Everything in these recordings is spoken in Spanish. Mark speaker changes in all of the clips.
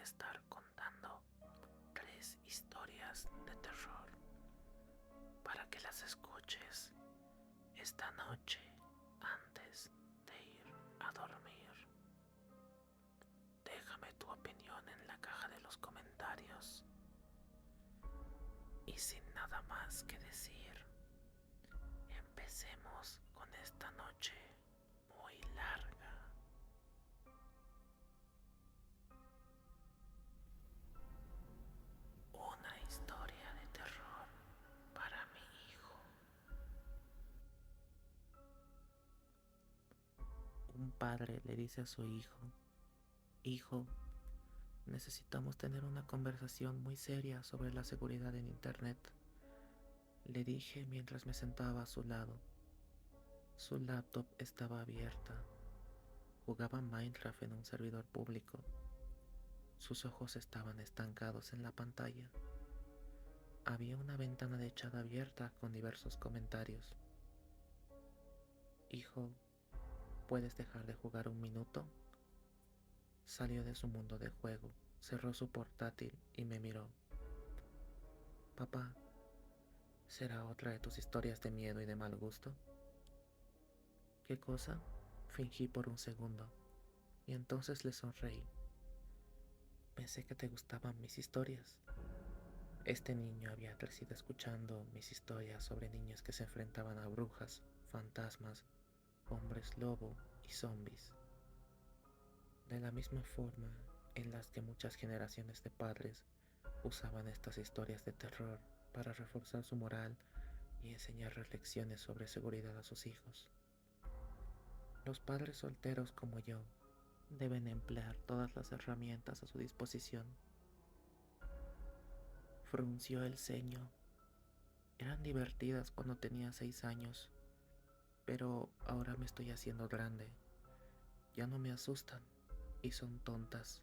Speaker 1: a estar contando 3 historias de terror para que las escuches esta noche antes de ir a dormir. Déjame tu opinión en la caja de los comentarios. Y sin nada más que decir, empecemos con esta noche muy larga. Una historia de terror para mi hijo. Un padre le dice a su hijo: Hijo, necesitamos tener una conversación muy seria sobre la seguridad en Internet. Le dije mientras me sentaba a su lado. Su laptop estaba abierta. Jugaba Minecraft en un servidor público. Sus ojos estaban estancados en la pantalla. Había una ventana de chat abierta con diversos comentarios. Hijo, ¿puedes dejar de jugar un minuto? Salió de su mundo de juego, cerró su portátil y me miró. Papá, ¿será otra de tus historias de miedo y de mal gusto? ¿Qué cosa? Fingí por un segundo, y entonces le sonreí. Pensé que te gustaban mis historias. Este niño había crecido escuchando mis historias sobre niños que se enfrentaban a brujas, fantasmas, hombres lobo y zombies. De la misma forma en las que muchas generaciones de padres usaban estas historias de terror para reforzar su moral y enseñar lecciones sobre seguridad a sus hijos. Los padres solteros como yo deben emplear todas las herramientas a su disposición. Frunció el ceño. Eran divertidas cuando tenía 6 años, pero ahora me estoy haciendo grande. Ya no me asustan y son tontas.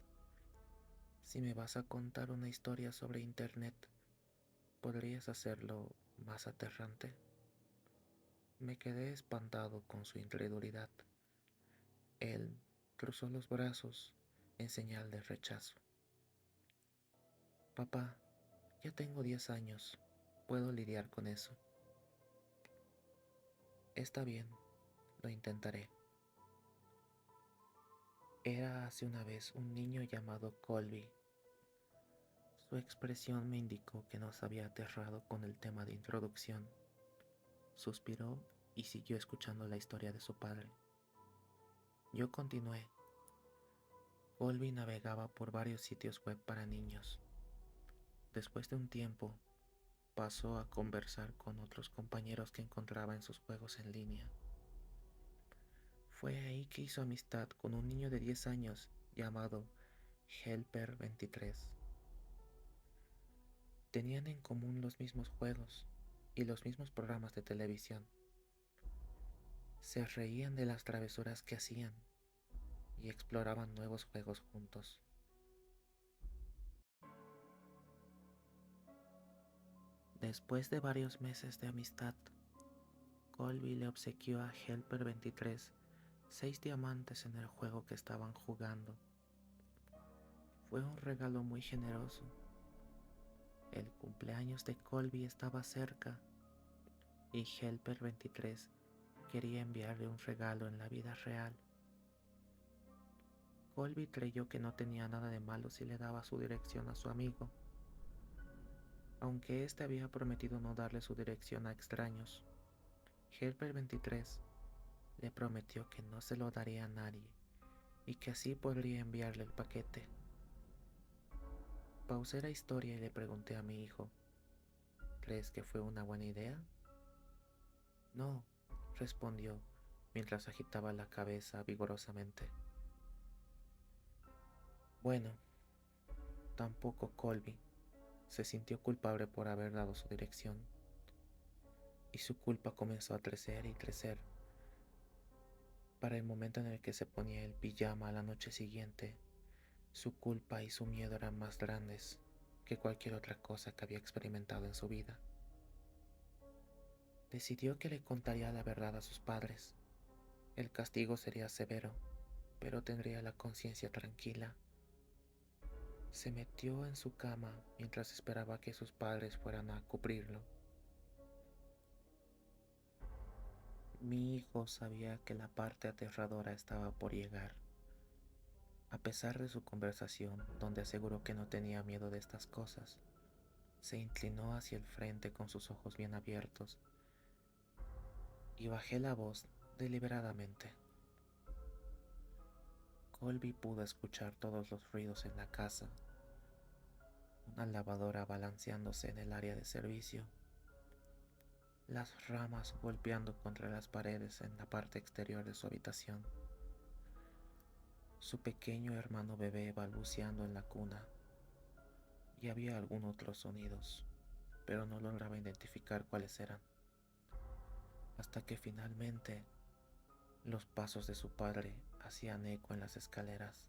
Speaker 1: Si me vas a contar una historia sobre Internet, ¿podrías hacerlo más aterrante? Me quedé espantado con su incredulidad. Él cruzó los brazos en señal de rechazo. Papá, ya tengo 10 años. Puedo lidiar con eso. Está bien, lo intentaré. Era hace una vez un niño llamado Colby. Su expresión me indicó que nos había aterrado con el tema de introducción. Suspiró y siguió escuchando la historia de su padre. Yo continué. Colby navegaba por varios sitios web para niños. Después de un tiempo, pasó a conversar con otros compañeros que encontraba en sus juegos en línea. Fue ahí que hizo amistad con un niño de 10 años llamado Helper 23. Tenían en común los mismos juegos y los mismos programas de televisión. Se reían de las travesuras que hacían y exploraban nuevos juegos juntos. Después de varios meses de amistad, Colby le obsequió a Helper 23 6 diamantes en el juego que estaban jugando. Fue un regalo muy generoso. El cumpleaños de Colby estaba cerca y Helper 23 quería enviarle un regalo en la vida real. Colby creyó que no tenía nada de malo si le daba su dirección a su amigo, aunque éste había prometido no darle su dirección a extraños. Helper 23 le prometió que no se lo daría a nadie y que así podría enviarle el paquete. Pausé la historia y le pregunté a mi hijo: ¿crees que fue una buena idea? No, respondió mientras agitaba la cabeza vigorosamente. Bueno, tampoco Colby se sintió culpable por haber dado su dirección, y su culpa comenzó a crecer y crecer. Para el momento en el que se ponía el pijama a la noche siguiente, su culpa y su miedo eran más grandes que cualquier otra cosa que había experimentado en su vida. Decidió que le contaría la verdad a sus padres. El castigo sería severo, pero tendría la conciencia tranquila. Se metió en su cama mientras esperaba que sus padres fueran a cubrirlo. Mi hijo sabía que la parte aterradora estaba por llegar. A pesar de su conversación, donde aseguró que no tenía miedo de estas cosas, se inclinó hacia el frente con sus ojos bien abiertos y bajé la voz deliberadamente. Colby pudo escuchar todos los ruidos en la casa, una lavadora balanceándose en el área de servicio, las ramas golpeando contra las paredes en la parte exterior de su habitación, su pequeño hermano bebé balbuceando en la cuna, y había algunos otros sonidos, pero no lograba identificar cuáles eran, hasta que finalmente los pasos de su padre hacían eco en las escaleras.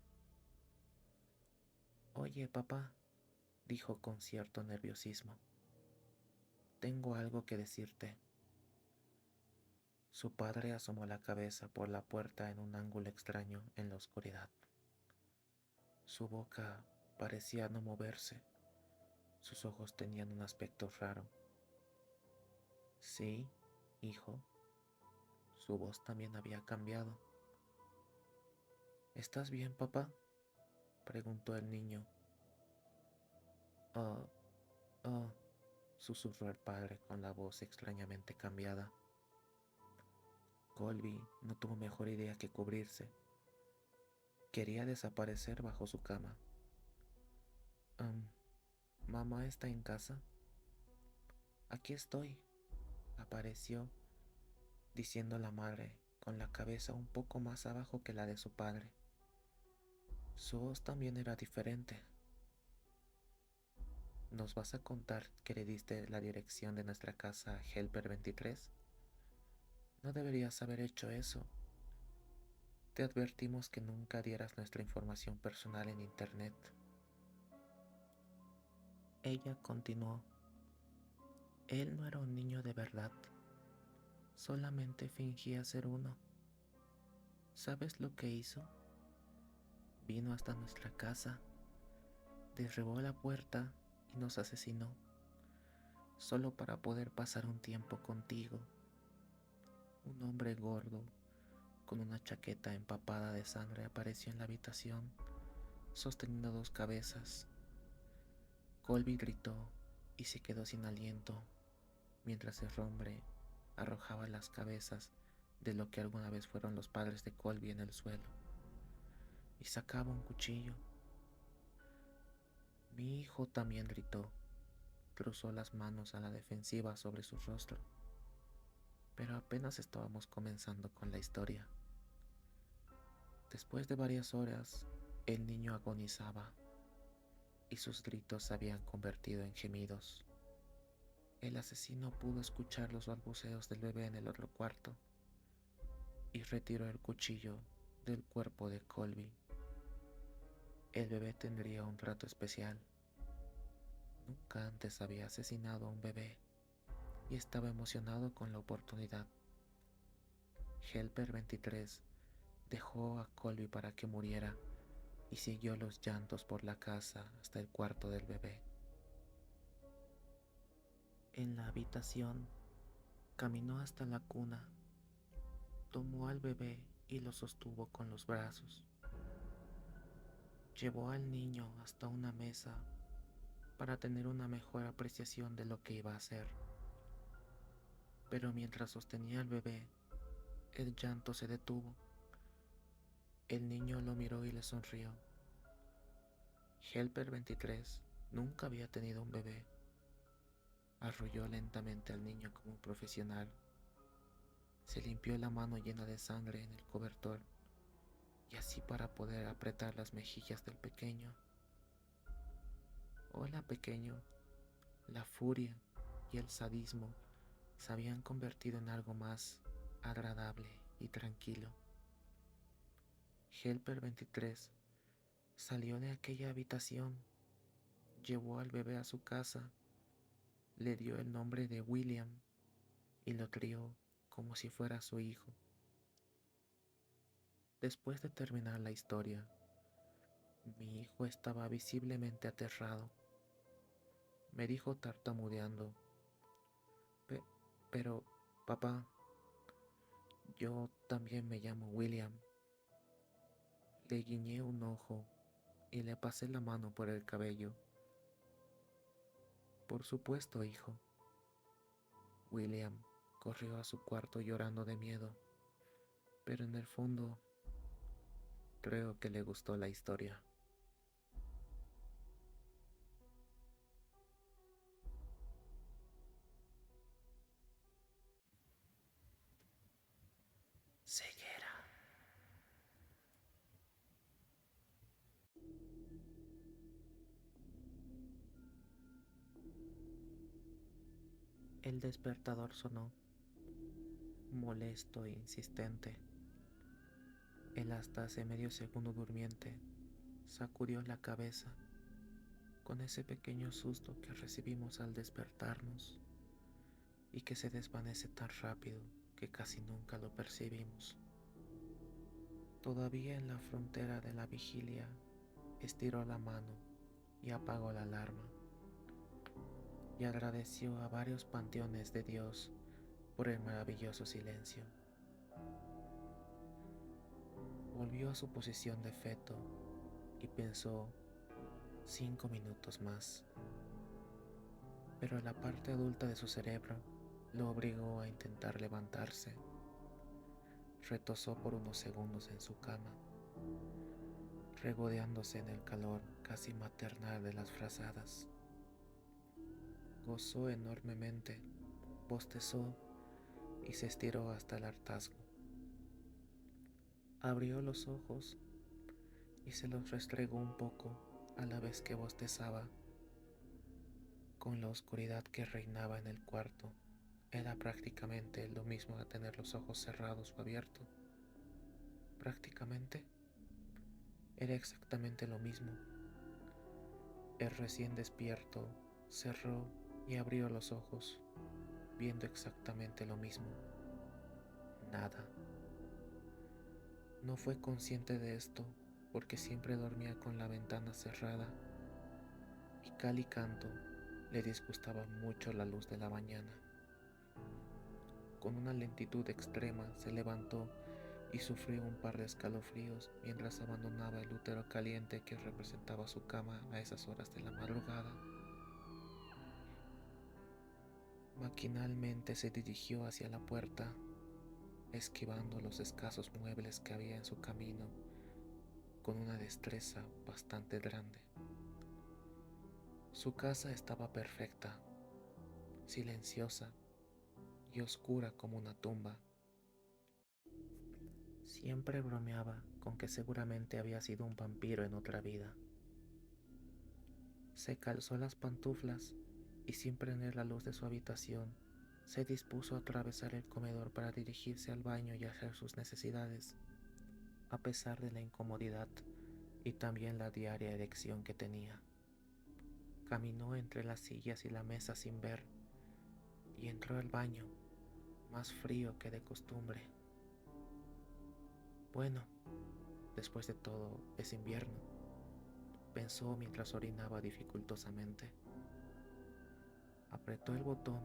Speaker 1: Oye, papá, dijo con cierto nerviosismo, tengo algo que decirte. Su padre asomó la cabeza por la puerta en un ángulo extraño en la oscuridad. Su boca parecía no moverse, sus ojos tenían un aspecto raro. Sí, hijo, su voz también había cambiado. ¿Estás bien, papá?, preguntó el niño. Oh, oh, susurró el padre con la voz extrañamente cambiada. Colby no tuvo mejor idea que cubrirse. Quería desaparecer bajo su cama. «Um, ¿Mamá está en casa?» «Aquí estoy», apareció, diciendo la madre, con la cabeza un poco más abajo que la de su padre. Su voz también era diferente. ¿Nos vas a contar que le diste la dirección de nuestra casa a Helper 23? No deberías haber hecho eso. Te advertimos que nunca dieras nuestra información personal en internet. Ella continuó. Él no era un niño de verdad. Solamente fingía ser uno. ¿Sabes lo que hizo? Vino hasta nuestra casa, derribó la puerta y nos asesinó, solo para poder pasar un tiempo contigo. Un hombre gordo, con una chaqueta empapada de sangre, apareció en la habitación, sosteniendo dos cabezas. Colby gritó y se quedó sin aliento, mientras el hombre arrojaba las cabezas de lo que alguna vez fueron los padres de Colby en el suelo, y sacaba un cuchillo. Mi hijo también gritó, cruzó las manos a la defensiva sobre su rostro, pero apenas estábamos comenzando con la historia. Después de varias horas, el niño agonizaba y sus gritos se habían convertido en gemidos. El asesino pudo escuchar los balbuceos del bebé en el otro cuarto y retiró el cuchillo del cuerpo de Colby. El bebé tendría un trato especial. Nunca antes había asesinado a un bebé y estaba emocionado con la oportunidad. Helper 23 dejó a Colby para que muriera y siguió los llantos por la casa hasta el cuarto del bebé. En la habitación, caminó hasta la cuna, tomó al bebé y lo sostuvo con los brazos. Llevó al niño hasta una mesa para tener una mejor apreciación de lo que iba a hacer. Pero mientras sostenía al bebé, el llanto se detuvo. El niño lo miró y le sonrió. Helper 23 nunca había tenido un bebé. Arrulló lentamente al niño como un profesional. Se limpió la mano llena de sangre en el cobertor, y así para poder apretar las mejillas del pequeño. Hola, pequeño. La furia y el sadismo se habían convertido en algo más agradable y tranquilo. Helper 23 salió de aquella habitación, llevó al bebé a su casa, le dio el nombre de William y lo crió como si fuera su hijo. Después de terminar la historia, Mi hijo estaba visiblemente aterrado. Me dijo tartamudeando: "Pe- pero, papá, yo también me llamo William". Le guiñé un ojo y le pasé la mano por el cabello. Por supuesto, hijo. William corrió a su cuarto llorando de miedo, pero en el fondo creo que le gustó la historia. Ceguera. El despertador sonó, molesto e insistente. El hasta hace medio segundo durmiente sacudió la cabeza con ese pequeño susto que recibimos al despertarnos y que se desvanece tan rápido que casi nunca lo percibimos. Todavía en la frontera de la vigilia, estiró la mano y apagó la alarma, y agradeció a varios panteones de Dios por el maravilloso silencio. Volvió a su posición de feto y pensó 5 minutos más, pero la parte adulta de su cerebro lo obligó a intentar levantarse. Retosó por unos segundos en su cama, regodeándose en el calor casi maternal de las frazadas. Gozó enormemente, bostezó y se estiró hasta el hartazgo. Abrió los ojos y se los restregó un poco a la vez que bostezaba. Con la oscuridad que reinaba en el cuarto, era prácticamente lo mismo a tener los ojos cerrados o abiertos. Prácticamente era exactamente lo mismo. El recién despierto cerró y abrió los ojos, viendo exactamente lo mismo. Nada. No fue consciente de esto porque siempre dormía con la ventana cerrada y cal y canto le disgustaba mucho la luz de la mañana. Con una lentitud extrema se levantó y sufrió un par de escalofríos mientras abandonaba el útero caliente que representaba su cama a esas horas de la madrugada. Maquinalmente se dirigió hacia la puerta, esquivando los escasos muebles que había en su camino con una destreza bastante grande. Su casa estaba perfecta, silenciosa y oscura como una tumba. Siempre bromeaba con que seguramente había sido un vampiro en otra vida. Se calzó las pantuflas y sin prender la luz de su habitación, se dispuso a atravesar el comedor para dirigirse al baño y hacer sus necesidades, a pesar de la incomodidad y también la diaria erección que tenía. Caminó entre las sillas y la mesa sin ver y entró al baño, más frío que de costumbre. Bueno, después de todo, es invierno, pensó mientras orinaba dificultosamente. Apretó el botón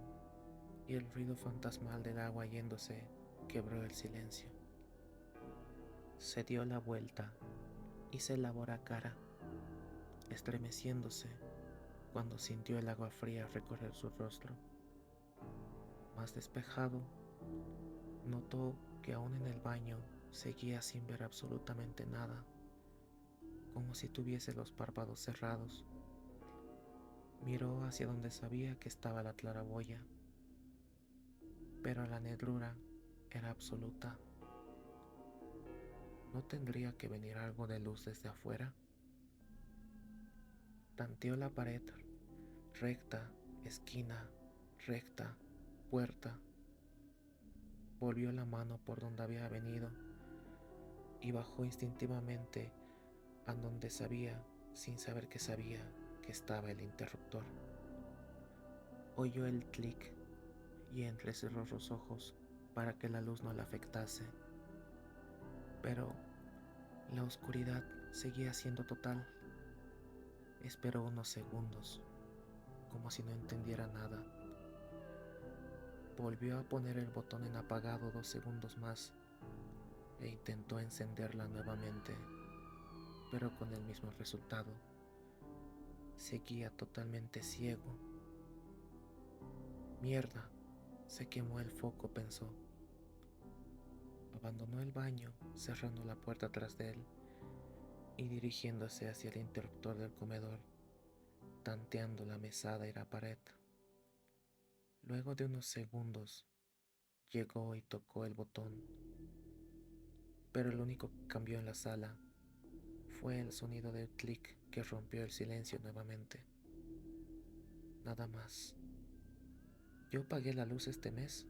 Speaker 1: y el ruido fantasmal del agua yéndose quebró el silencio. Se dio la vuelta y se lavó la cara, estremeciéndose cuando sintió el agua fría recorrer su rostro. Más despejado, notó que aún en el baño seguía sin ver absolutamente nada, como si tuviese los párpados cerrados. Miró hacia donde sabía que estaba la claraboya, pero la negrura era absoluta. ¿No tendría que venir algo de luz desde afuera? Tanteó la pared, recta, esquina, recta, puerta. Volvió la mano por donde había venido y bajó instintivamente a donde sabía, sin saber que sabía, que estaba el interruptor. Oyó el clic y entrecerró los ojos para que la luz no la afectase, pero la oscuridad seguía siendo total. Esperó unos segundos, como si no entendiera nada. Volvió a poner el botón en apagado 2 segundos más e intentó encenderla nuevamente, pero con el mismo resultado. Seguía totalmente ciego. Mierda, se quemó el foco, pensó. Abandonó el baño, cerrando la puerta tras de él y dirigiéndose hacia el interruptor del comedor, tanteando la mesada y la pared. Luego de unos segundos, llegó y tocó el botón, pero lo único que cambió en la sala fue el sonido del clic que rompió el silencio nuevamente. Nada más. ¿Yo pagué la luz este mes?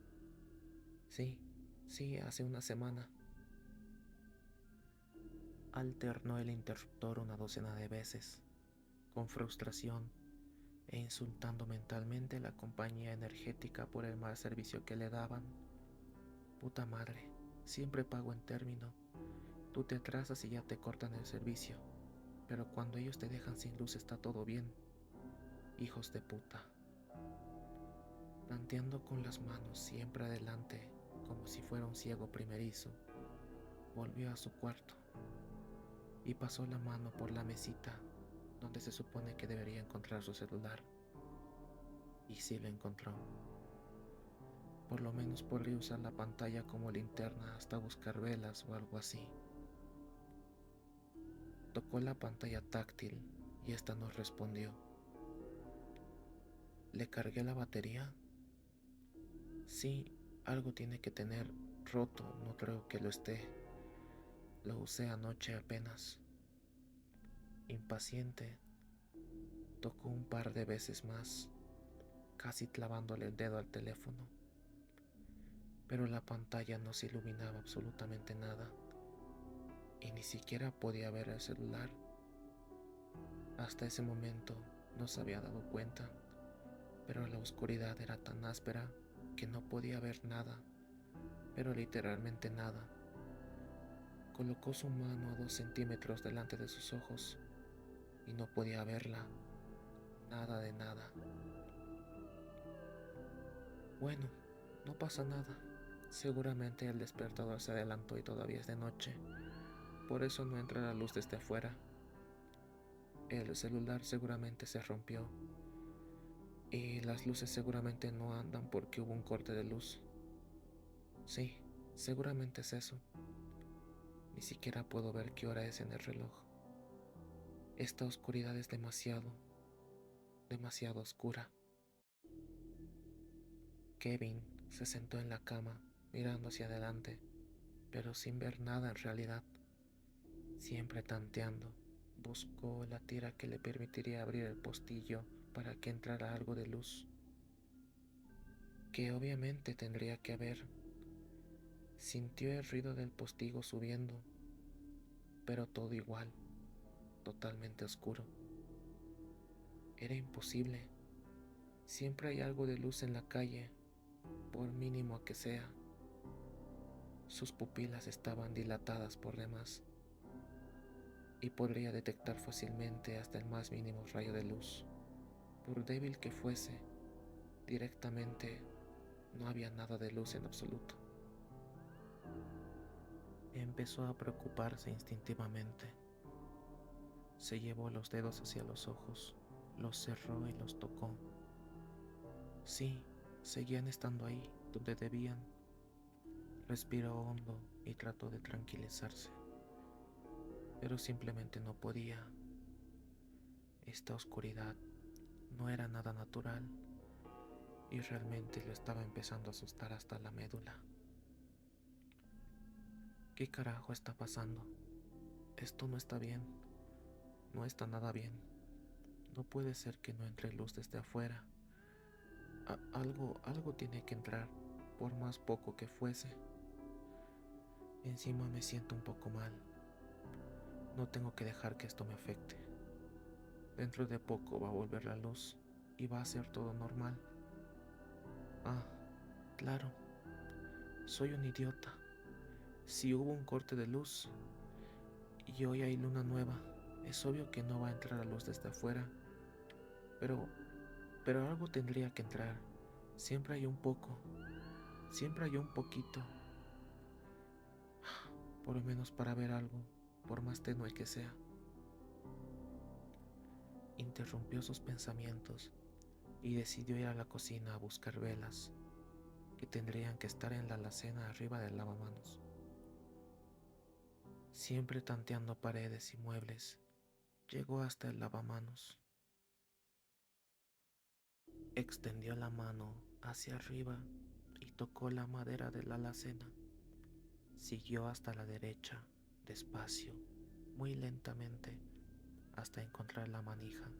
Speaker 1: Sí, sí, hace una semana. Alternó el interruptor una docena de veces, con frustración e insultando mentalmente a la compañía energética por el mal servicio que le daban. Puta madre, siempre pago en término. Tú te atrasas y ya te cortan el servicio, pero cuando ellos te dejan sin luz está todo bien. Hijos de puta. Tanteando con las manos siempre adelante, como si fuera un ciego primerizo, volvió a su cuarto y pasó la mano por la mesita donde se supone que debería encontrar su celular. Y sí lo encontró. Por lo menos podría usar la pantalla como linterna hasta buscar velas o algo así. Tocó la pantalla táctil y esta no respondió. ¿Le cargué la batería? Sí, algo tiene que tener roto, no creo que lo esté. Lo usé anoche apenas. Impaciente, tocó un par de veces más, casi clavándole el dedo al teléfono. Pero la pantalla no se iluminaba absolutamente nada y ni siquiera podía ver el celular. Hasta ese momento no se había dado cuenta, pero la oscuridad era tan áspera que no podía ver nada, pero literalmente nada. Colocó su mano a 2 centímetros delante de sus ojos y no podía verla, nada de nada. Bueno, no pasa nada. Seguramente el despertador se adelantó y todavía es de noche, por eso no entra la luz desde afuera. El celular seguramente se rompió y las luces seguramente no andan porque hubo un corte de luz. Sí, seguramente es eso. Ni siquiera puedo ver qué hora es en el reloj. Esta oscuridad es demasiado, demasiado oscura. Kevin se sentó en la cama, mirando hacia adelante, pero sin ver nada en realidad. Siempre tanteando, buscó la tira que le permitiría abrir el postillo para que entrara algo de luz, que obviamente tendría que haber. Sintió el ruido del postigo subiendo, pero todo igual, totalmente oscuro. Era imposible. Siempre hay algo de luz en la calle, por mínimo que sea. Sus pupilas estaban dilatadas por demás y podría detectar fácilmente hasta el más mínimo rayo de luz. Por débil que fuese, directamente no había nada de luz en absoluto. Empezó a preocuparse instintivamente. Se llevó los dedos hacia los ojos, los cerró y los tocó. Sí, seguían estando ahí, donde debían. Respiró hondo y trató de tranquilizarse, pero simplemente no podía. Esta oscuridad no era nada natural y realmente lo estaba empezando a asustar hasta la médula. ¿Qué carajo está pasando? Esto no está bien. No está nada bien. No puede ser que no entre luz desde afuera. Algo tiene que entrar, por más poco que fuese. Encima me siento un poco mal. No tengo que dejar que esto me afecte. Dentro de poco va a volver la luz y va a ser todo normal. Ah, claro, soy un idiota. Si hubo un corte de luz Y hoy hay luna nueva. Es obvio que no va a entrar a luz desde afuera, pero, pero algo tendría que entrar. Siempre hay un poco, siempre hay un poquito, por lo menos para ver algo, por más tenue que sea. Interrumpió sus pensamientos y decidió ir a la cocina a buscar velas, que tendrían que estar en la alacena arriba del lavamanos. Siempre tanteando paredes y muebles, llegó hasta el lavamanos. Extendió la mano hacia arriba y tocó la madera de la alacena. Siguió hasta la derecha, despacio, muy lentamente, hasta encontrar la manija.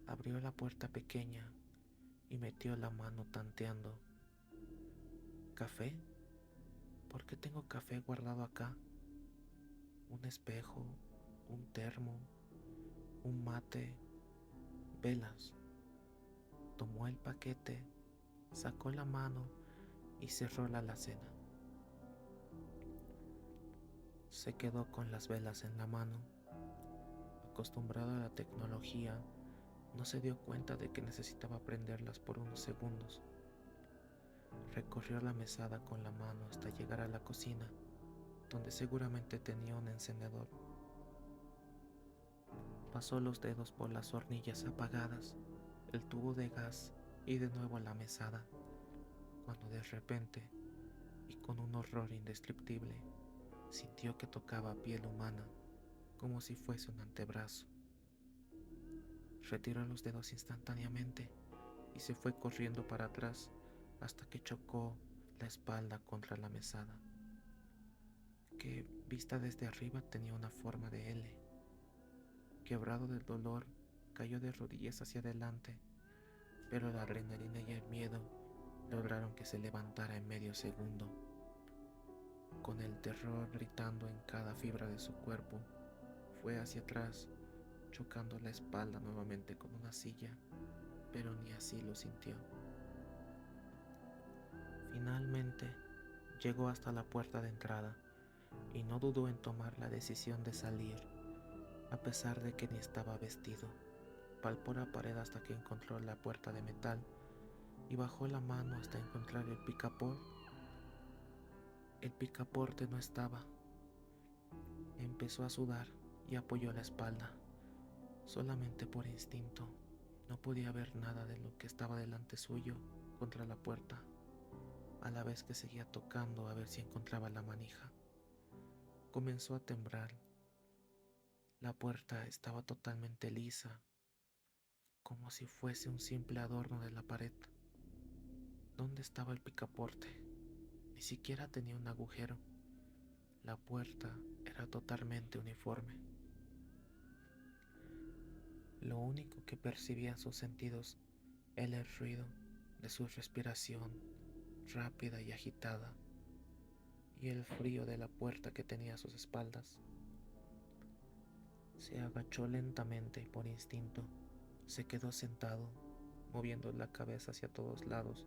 Speaker 1: Abrió la puerta pequeña y metió la mano tanteando. ¿Café? ¿Por qué tengo café guardado acá? Un espejo, un termo, un mate, velas. Tomó el paquete, sacó la mano y cerró la alacena. Se quedó con las velas en la mano. Acostumbrado a la tecnología, no se dio cuenta de que necesitaba prenderlas por unos segundos. Recorrió la mesada con la mano hasta llegar a la cocina, donde seguramente tenía un encendedor. Pasó los dedos por las hornillas apagadas, el tubo de gas y de nuevo a la mesada, cuando de repente, y con un horror indescriptible, sintió que tocaba piel humana, como si fuese un antebrazo. Retiró los dedos instantáneamente y se fue corriendo para atrás hasta que chocó la espalda contra la mesada, que vista desde arriba tenía una forma de L. Quebrado del dolor, cayó de rodillas hacia adelante, pero la adrenalina y el miedo lograron que se levantara en medio segundo. Con el terror gritando en cada fibra de su cuerpo, fue hacia atrás, chocando la espalda nuevamente con una silla, pero ni así lo sintió. Finalmente, llegó hasta la puerta de entrada y no dudó en tomar la decisión de salir, a pesar de que ni estaba vestido. Palpó la pared hasta que encontró la puerta de metal y bajó la mano hasta encontrar el picaporte. El picaporte no estaba. Empezó a sudar y apoyó la espalda, solamente por instinto. No podía ver nada de lo que estaba delante suyo contra la puerta, a la vez que seguía tocando a ver si encontraba la manija. Comenzó a temblar. La puerta estaba totalmente lisa, como si fuese un simple adorno de la pared. ¿Dónde estaba el picaporte? Ni siquiera tenía un agujero. La puerta era totalmente uniforme. Lo único que percibían sus sentidos era el ruido de su respiración rápida y agitada y el frío de la puerta que tenía a sus espaldas. Se agachó lentamente y por instinto se quedó sentado, moviendo la cabeza hacia todos lados,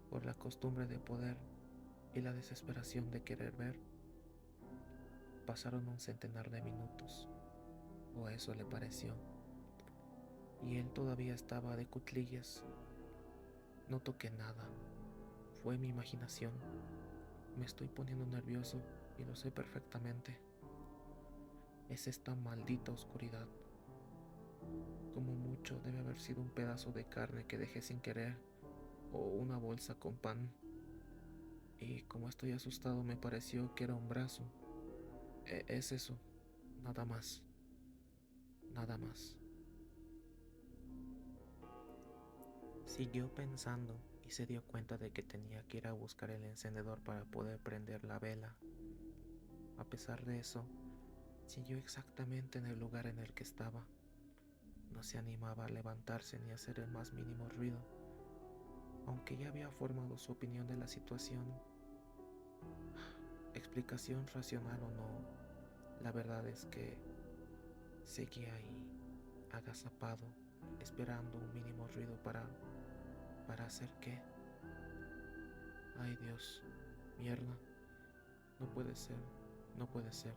Speaker 1: por la costumbre de poder y la desesperación de querer ver. Pasaron un centenar de minutos, o eso le pareció, y él todavía estaba de cuclillas. No toqué nada, fue mi imaginación. Me estoy poniendo nervioso y lo sé perfectamente. Es esta maldita oscuridad. Como mucho debe haber sido un pedazo de carne que dejé sin querer, o una bolsa con pan. Y como estoy asustado me pareció que era un brazo. Es eso, nada más, nada más. Siguió pensando y se dio cuenta de que tenía que ir a buscar el encendedor para poder prender la vela. A pesar de eso, siguió exactamente en el lugar en el que estaba. No se animaba a levantarse ni a hacer el más mínimo ruido. Aunque ya había formado su opinión de la situación, explicación racional o no, la verdad es que seguía ahí, agazapado, esperando un mínimo ruido ¿para hacer qué? Ay Dios, mierda, no puede ser, no puede ser.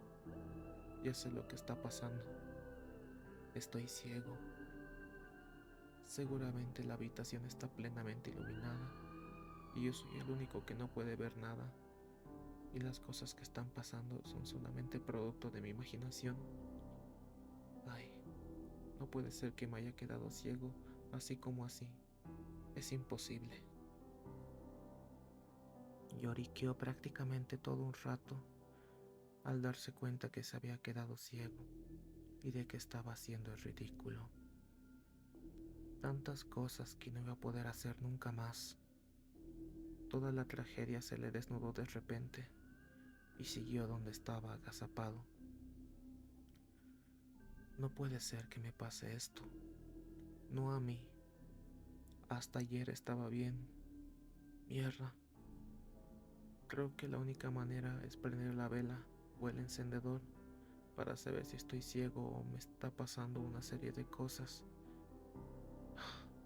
Speaker 1: Ya sé lo que está pasando. Estoy ciego. Seguramente la habitación está plenamente iluminada y yo soy el único que no puede ver nada. Y las cosas que están pasando son solamente producto de mi imaginación. Ay, no puede ser que me haya quedado ciego así como así. Es imposible. Lloriqueó prácticamente todo un rato al darse cuenta que se había quedado ciego y de que estaba haciendo el ridículo. Tantas cosas que no iba a poder hacer nunca más. Toda la tragedia se le desnudó de repente y siguió donde estaba agazapado. No puede ser que me pase esto. No a mí. Hasta ayer estaba bien. Mierda. Creo que la única manera es prender la vela o el encendedor para saber si estoy ciego o me está pasando una serie de cosas.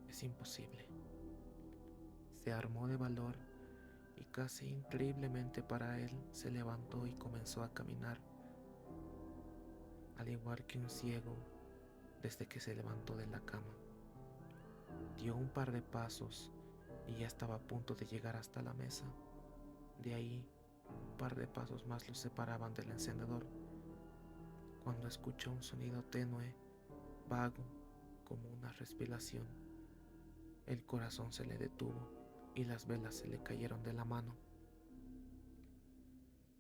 Speaker 1: Es imposible. Se armó de valor y casi increíblemente para él se levantó y comenzó a caminar, al igual que un ciego desde que se levantó de la cama. Dio un par de pasos y ya estaba a punto de llegar hasta la mesa. De ahí, un par de pasos más lo separaban del encendedor, cuando escuchó un sonido tenue, vago, como una respiración. El corazón se le detuvo y las velas se le cayeron de la mano.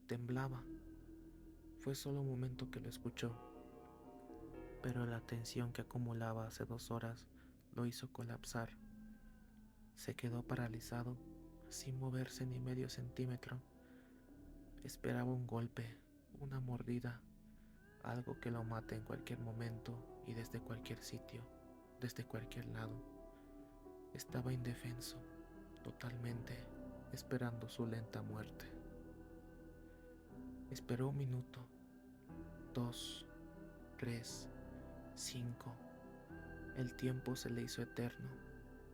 Speaker 1: Temblaba. Fue solo un momento que lo escuchó, pero la tensión que acumulaba hace 2 horas lo hizo colapsar. Se quedó paralizado, sin moverse ni medio centímetro. Esperaba un golpe, una mordida, algo que lo mate en cualquier momento y desde cualquier sitio, desde cualquier lado. Estaba indefenso, totalmente, esperando su lenta muerte. Esperó 1 minuto, 2, 3, 5. El tiempo se le hizo eterno,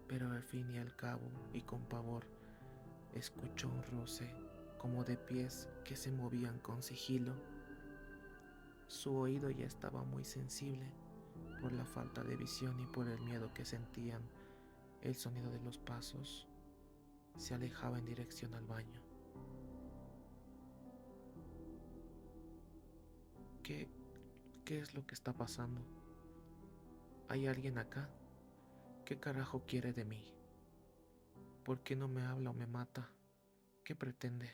Speaker 1: pero al fin y al cabo, y con pavor, escuchó un roce como de pies que se movían con sigilo. Su oído ya estaba muy sensible por la falta de visión y por el miedo que sentían. El sonido de los pasos se alejaba en dirección al baño. ¿Qué, qué es lo que está pasando? ¿Hay alguien acá? ¿Qué carajo quiere de mí? ¿Por qué no me habla o me mata? ¿Qué pretende?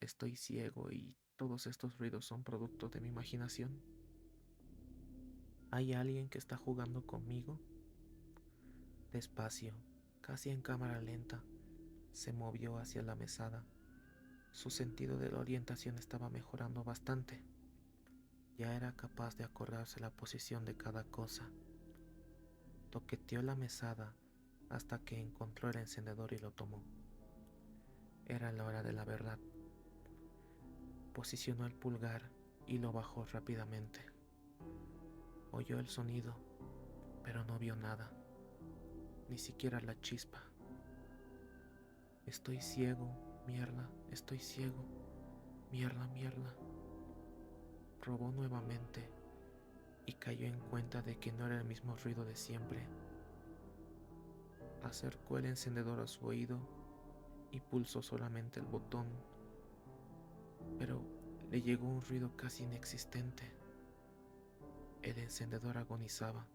Speaker 1: ¿Estoy ciego y todos estos ruidos son producto de mi imaginación? ¿Hay alguien que está jugando conmigo? Despacio, casi en cámara lenta, se movió hacia la mesada. Su sentido de la orientación estaba mejorando bastante. Ya era capaz de acordarse la posición de cada cosa. Toqueteó la mesada hasta que encontró el encendedor y lo tomó. Era la hora de la verdad. Posicionó el pulgar y lo bajó rápidamente. Oyó el sonido, pero no vio nada, ni siquiera la chispa. Estoy ciego, mierda, estoy ciego, mierda, mierda. Probó nuevamente y cayó en cuenta de que no era el mismo ruido de siempre. Acercó el encendedor a su oído y pulsó solamente el botón, pero le llegó un ruido casi inexistente. El encendedor agonizaba.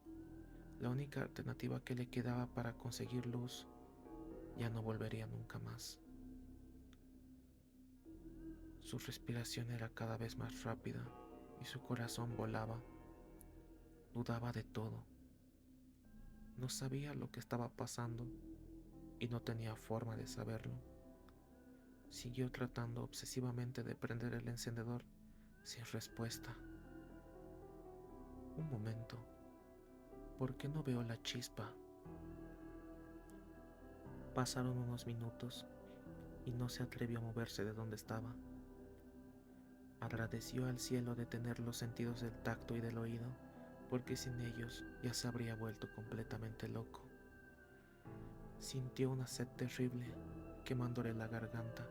Speaker 1: La única alternativa que le quedaba para conseguir luz ya no volvería nunca más. Su respiración era cada vez más rápida y su corazón volaba. Dudaba de todo. No sabía lo que estaba pasando y no tenía forma de saberlo. Siguió tratando obsesivamente de prender el encendedor sin respuesta. Un momento, ¿por qué no veo la chispa? Pasaron unos minutos y no se atrevió a moverse de donde estaba. Agradeció al cielo de tener los sentidos del tacto y del oído, porque sin ellos ya se habría vuelto completamente loco. Sintió una sed terrible quemándole la garganta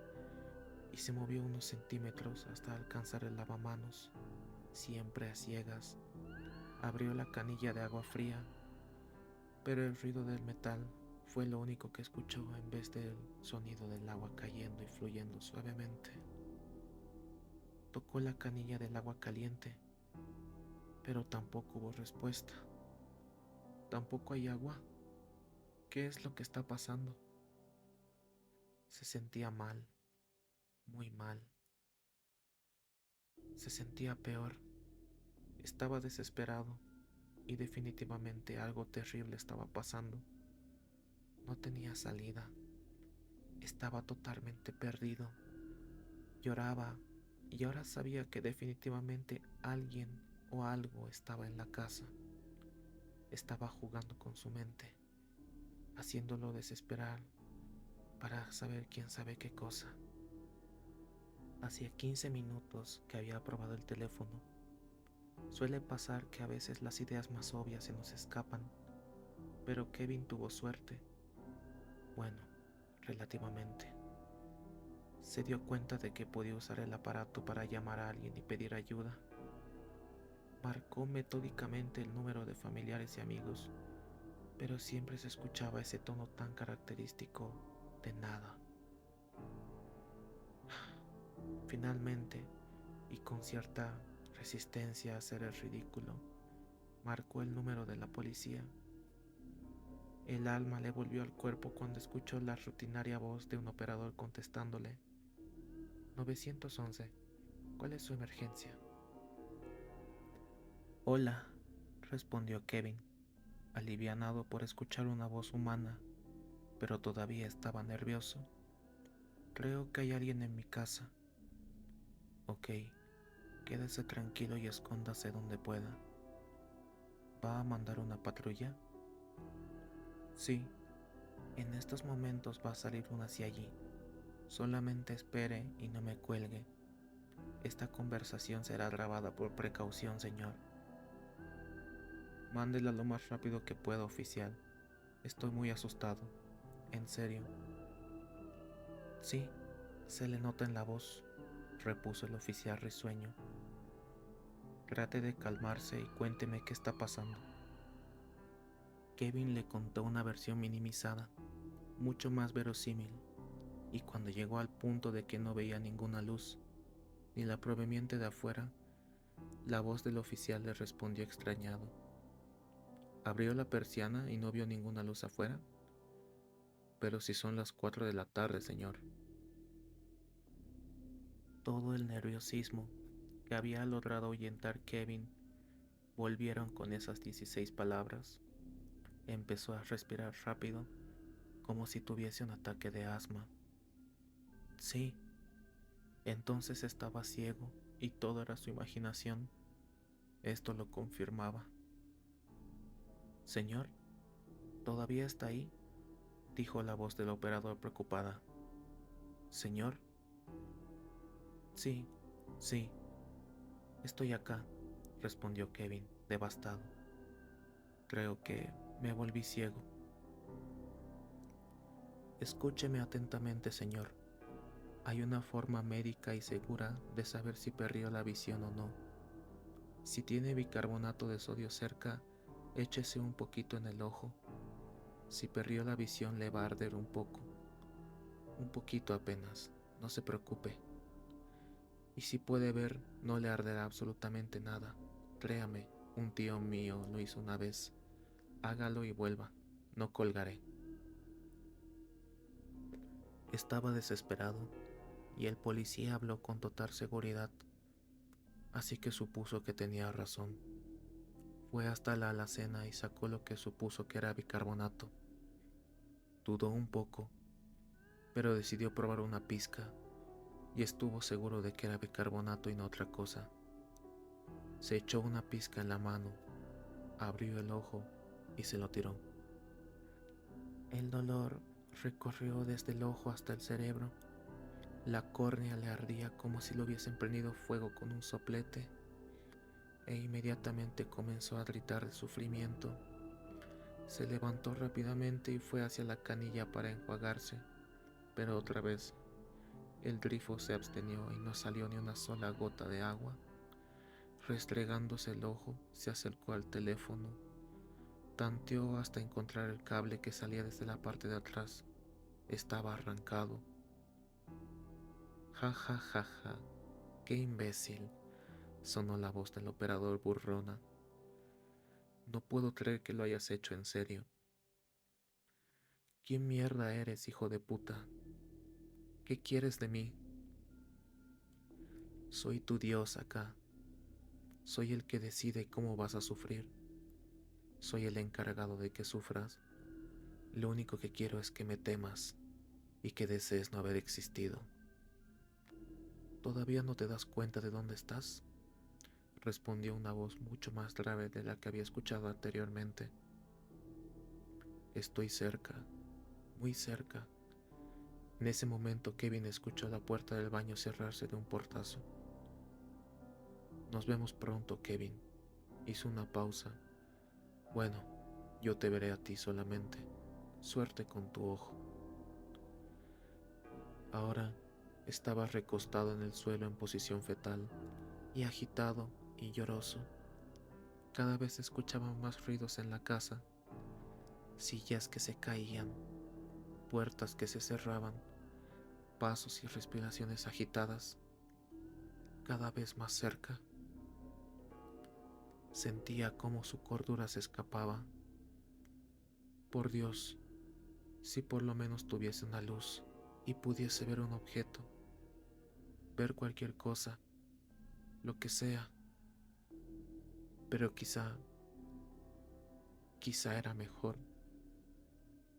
Speaker 1: y se movió unos centímetros hasta alcanzar el lavamanos. siempre a ciegas, abrió la canilla de agua fría, pero el ruido del metal fue lo único que escuchó en vez del sonido del agua cayendo y fluyendo suavemente. Tocó la canilla del agua caliente, pero tampoco hubo respuesta. ¿Tampoco hay agua? ¿Qué es lo que está pasando? Se sentía mal, muy mal. Se sentía peor. Estaba desesperado y definitivamente algo terrible estaba pasando. No tenía salida. Estaba totalmente perdido. Lloraba y ahora sabía que definitivamente alguien o algo estaba en la casa. Estaba jugando con su mente, haciéndolo desesperar para saber quién sabe qué cosa. Hacía 15 minutos que había probado el teléfono. Suele pasar que a veces las ideas más obvias se nos escapan, pero Kevin tuvo suerte. Bueno, relativamente. Se dio cuenta de que podía usar el aparato para llamar a alguien y pedir ayuda. Marcó metódicamente el número de familiares y amigos, pero siempre se escuchaba ese tono tan característico de nada. Finalmente, y con cierta resistencia a hacer el ridículo, marcó el número de la policía. El alma le volvió al cuerpo cuando escuchó la rutinaria voz de un operador contestándole: 911, ¿cuál es su emergencia? Hola, respondió Kevin, alivianado por escuchar una voz humana, pero todavía estaba nervioso. Creo que hay alguien en mi casa. Ok, quédese tranquilo y escóndase donde pueda. ¿Va a mandar una patrulla? Sí, en estos momentos va a salir una hacia allí. Solamente espere y no me cuelgue. Esta conversación será grabada por precaución, señor. Mándela lo más rápido que pueda, oficial. Estoy muy asustado. En serio. Sí, se le nota en la voz, repuso el oficial risueño. Trate de calmarse y cuénteme qué está pasando. Kevin le contó una versión minimizada, mucho más verosímil, y cuando llegó al punto de que no veía ninguna luz, ni la proveniente de afuera, la voz del oficial le respondió extrañado. Abrió la persiana y no vio ninguna luz afuera. Pero si son las 4 de la tarde, señor. Todo el nerviosismo que había logrado ahuyentar Kevin volvieron con esas 16 palabras. Empezó a respirar rápido, como si tuviese un ataque de asma. Sí, entonces estaba ciego y todo era su imaginación. Esto lo confirmaba. Señor, ¿todavía está ahí?, dijo la voz del operador preocupada. Señor. Sí, sí, estoy acá, respondió Kevin, devastado. Creo que me volví ciego. Escúcheme atentamente, señor. Hay una forma médica y segura de saber si perdió la visión o no. Si tiene bicarbonato de sodio cerca, échese un poquito en el ojo. Si perdió la visión le va a arder un poco. Un poquito apenas, no se preocupe. Y si puede ver, no le arderá absolutamente nada. Créame, un tío mío lo hizo una vez. Hágalo y vuelva, no colgaré. Estaba desesperado, y el policía habló con total seguridad, así que supuso que tenía razón. Fue hasta la alacena y sacó lo que supuso que era bicarbonato. Dudó un poco, pero decidió probar una pizca, y estuvo seguro de que era bicarbonato y no otra cosa. Se echó una pizca en la mano, abrió el ojo y se lo tiró. El dolor recorrió desde el ojo hasta el cerebro. La córnea le ardía como si lo hubiesen prendido fuego con un soplete, e inmediatamente comenzó a gritar de sufrimiento. Se levantó rápidamente y fue hacia la canilla para enjuagarse, pero otra vez el grifo se abstenió y no salió ni una sola gota de agua. Restregándose el ojo, se acercó al teléfono, tanteó hasta encontrar el cable que salía desde la parte de atrás. Estaba arrancado. Ja, ja, ja, ja. ¡Qué imbécil!, sonó la voz del operador burlona. No puedo creer que lo hayas hecho en serio. ¿Quién mierda eres, hijo de puta? ¿Qué quieres de mí? Soy tu Dios acá. Soy el que decide cómo vas a sufrir. Soy el encargado de que sufras. Lo único que quiero es que me temas y que desees no haber existido. ¿Todavía no te das cuenta de dónde estás?, respondió una voz mucho más grave de la que había escuchado anteriormente. Estoy cerca, muy cerca. En ese momento Kevin escuchó la puerta del baño cerrarse de un portazo. Nos vemos pronto, Kevin. Hizo una pausa. Bueno, yo te veré a ti solamente. Suerte con tu ojo. Ahora estaba recostado en el suelo en posición fetal y agitado y lloroso. Cada vez escuchaban más ruidos en la casa, sillas que se caían, puertas que se cerraban, pasos y respiraciones agitadas, cada vez más cerca. Sentía cómo su cordura se escapaba. Por Dios, si por lo menos tuviese una luz y pudiese ver un objeto, ver cualquier cosa, lo que sea. Pero quizá era mejor,